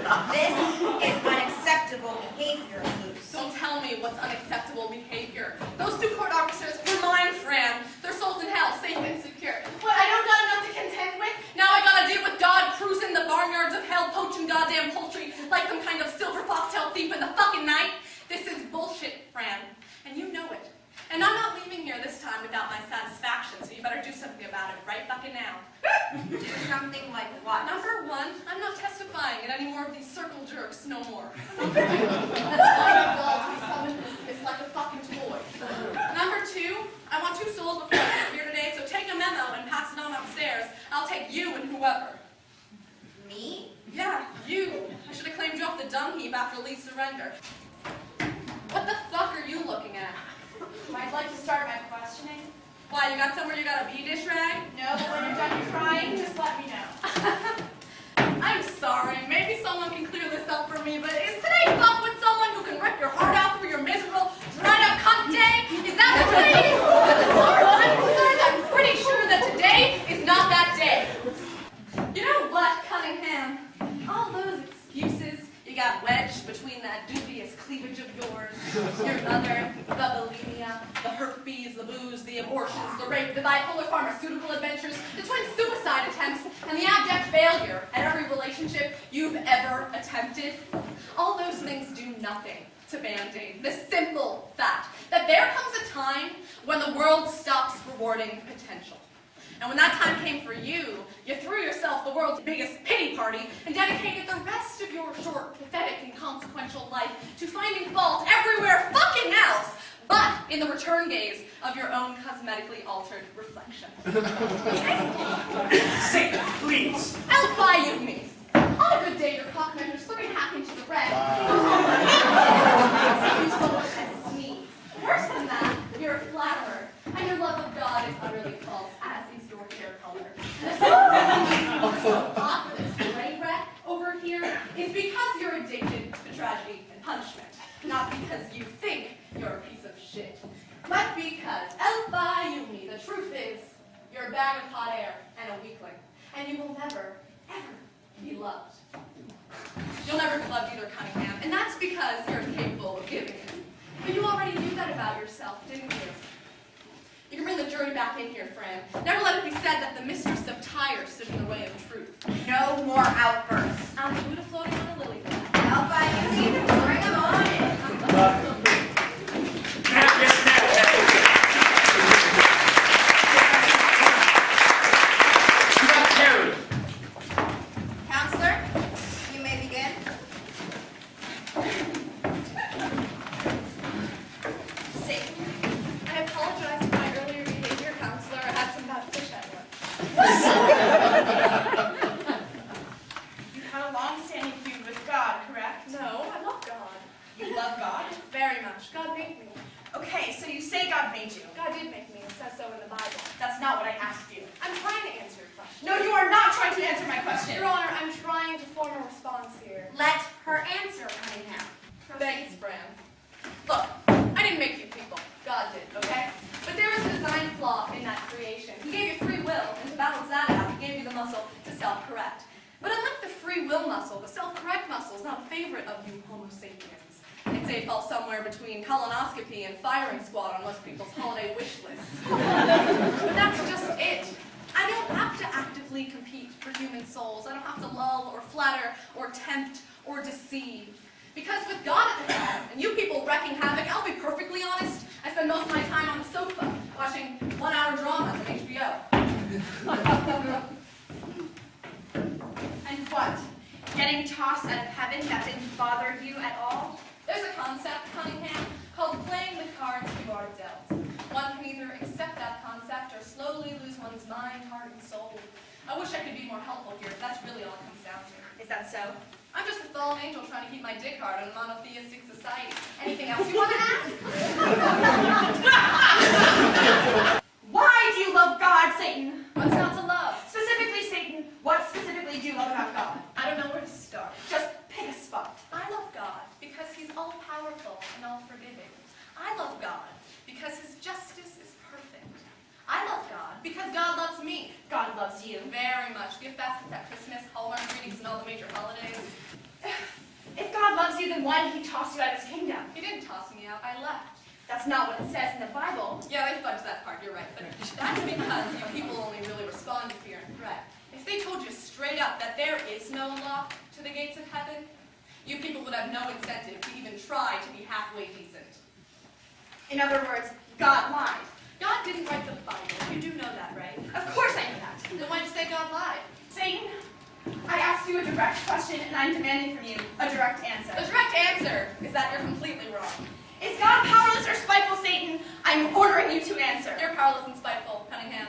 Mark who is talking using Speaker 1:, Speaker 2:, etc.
Speaker 1: This is unacceptable behavior, Luce.
Speaker 2: Don't tell me what's unacceptable behavior. Those two court officers were mine, Fran. Their souls in hell, safe and secure. What, I don't got enough to contend with? Now I gotta deal with God cruising the barnyards of hell, poaching goddamn poultry like some kind of silver foxtail thief in the fucking night. This is bullshit, Fran, and you know it. And I'm not leaving here this time without my satisfaction, so you better do something about it right fucking now.
Speaker 1: Do something like what?
Speaker 2: Number one, I'm not testifying in any more of these circle jerks no more. It's like a fucking toy. Number two, I want 2 souls before I get here today, so take a memo and pass it on upstairs. I'll take you and whoever.
Speaker 1: Me?
Speaker 2: Yeah, you. I should have claimed you off the dung heap after Lee's surrender. What the fuck are you looking at?
Speaker 3: I'd like to start my questioning.
Speaker 2: Why, you got somewhere you got a bee dish rag?
Speaker 3: No, but when you're done crying, just let me know.
Speaker 2: I'm sorry, maybe someone can clear this up for me, but is today fuck with someone who can rip your heart out through your miserable, dried up cunt day? Is that the day? As far as I'm concerned, I'm pretty sure that today is not that day. You know what, Cunningham? All those excuses you got wedged between that dubious cleavage of yours, your mother, the bulimia, the herpes, the booze, the abortions, the rape, the bipolar pharmaceutical adventures, the twin suicide attempts, and the abject failure at every relationship you've ever attempted. All those things do nothing to band-aid the simple fact that there comes a time when the world stops rewarding potential. And when that time came for you, you threw yourself the world's biggest pity party and dedicated the rest of your short, pathetic, and consequential life to finding fault everywhere fucking else, but in the return gaze of your own cosmetically altered reflection.
Speaker 4: Satan, please.
Speaker 2: I'll buy you me. On a good day, your cock measures 3.5 inches of red. You so much as sneeze. Worse than that, you're a flatterer, and your love of God is utterly false, as is your hair color. And the reason you're so hot for this gray wreck over here is because you're addicted to tragedy and punishment, not because you think you're a piece of shit, but because, El Bayumi, the truth is, you're a bag of hot air and a weakling, and you will never, ever be loved. You'll never be loved either, Cunningham, and that's because you're incapable of giving it. But you already knew that about yourself, didn't you? You can bring the jury back in here, Fran. Never let it be said that the mistress of Tyre stood in the way of truth.
Speaker 1: No more outbursts.
Speaker 2: I'm Buddha floating on a lily pad.
Speaker 1: I'll buy you even. Bring them on in. Counselor, you may begin.
Speaker 2: Satan. I apologize for my earlier behavior, Counselor. I had some bad fish at work.
Speaker 3: You had a long-standing feud with God, correct?
Speaker 2: No, I love God.
Speaker 3: You love God?
Speaker 2: Very much. God made me.
Speaker 3: Okay, so you say God made you.
Speaker 2: God did make me. It says so in the Bible.
Speaker 3: That's not what I asked you.
Speaker 2: I'm trying to answer your question.
Speaker 3: No, you are not trying to answer my question.
Speaker 2: Your Honor, I'm trying to form a response here.
Speaker 1: Let her answer, Cunningham.
Speaker 2: Thanks, Bram. Look, I didn't make you people. God did, okay? But there is a design flaw in that creation. He gave you free will, and to balance that out, he gave you the muscle to self-correct. But unlike the free will muscle, the self-correct muscle is not a favorite of you Homo sapiens. I'd say it falls somewhere between colonoscopy and firing squad on most people's holiday wish lists. But that's just it. I don't have to actively compete for human souls. I don't have to lull or flatter or tempt or deceive. Because with God at the helm, and you people wrecking havoc, I'll be perfectly honest, I spend most of my time on the sofa, watching 1-hour dramas on HBO.
Speaker 3: And what? Getting tossed out of heaven, that didn't bother you at all?
Speaker 2: There's a concept, Cunningham, called playing with cards you are dealt. One can either accept that concept or slowly lose one's mind, heart, and soul. I wish I could be more helpful here, but that's really all it comes down to.
Speaker 3: Is that so?
Speaker 2: I'm just a fallen angel trying to keep my dick hard in a monotheistic society. Anything else you want to ask?
Speaker 3: Why do you love God, Satan?
Speaker 2: What's not to love?
Speaker 3: Specifically, Satan, what specifically do you love about God?
Speaker 2: I don't know where to start.
Speaker 3: Just pick a spot.
Speaker 2: I love God because he's all-powerful and all-forgiving. I love God because his justice is perfect. I love God because God loves me.
Speaker 3: God loves you.
Speaker 2: Very much. Gift baskets at Christmas, Hallmark greetings, and all the major holidays.
Speaker 3: then why did he toss you out of his kingdom?
Speaker 2: He didn't toss me out, I left.
Speaker 3: That's not what it says in the Bible.
Speaker 2: Yeah, they fudged that part, you're right. But that's because people only really respond to fear and threat. If they told you straight up that there is no lock to the gates of heaven, you people would have no incentive to even try to be halfway decent.
Speaker 3: In other words, God lied.
Speaker 2: God didn't write the Bible. You do know that, right?
Speaker 3: Of course I knew that.
Speaker 2: Then why'd you say God lied?
Speaker 3: Satan, I asked you a direct question and I'm demanding from you a direct answer.
Speaker 2: The direct answer is that you're completely wrong.
Speaker 3: Is God powerless or spiteful, Satan? I'm ordering you to answer.
Speaker 2: You're powerless and spiteful, Cunningham.